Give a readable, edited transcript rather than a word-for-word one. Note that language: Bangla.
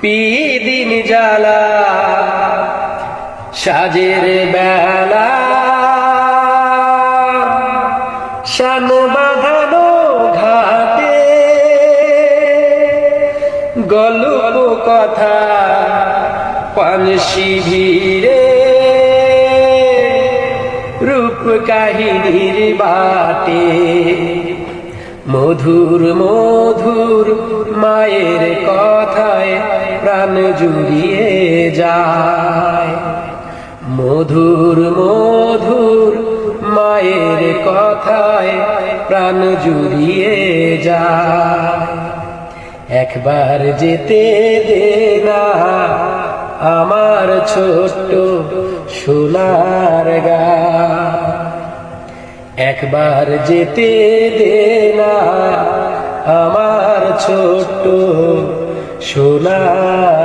পিদিন জ্বালা সাজের বেলা শান বাঁধানো ঘাটে গল্প কথা পানসি ভিড়ে রূপ কাহিনীর বাটে মধুর মধুর মায়ের কথায় প্রাণ জুড়িয়ে যায় মধুর মধুর মায়ের কথায় প্রাণ জুড়িয়ে যায় একবার যেতে দে না আমার ছোট্ট সোনার গাঁ একবার যেতে দে না আমার ছোট্ট সোনার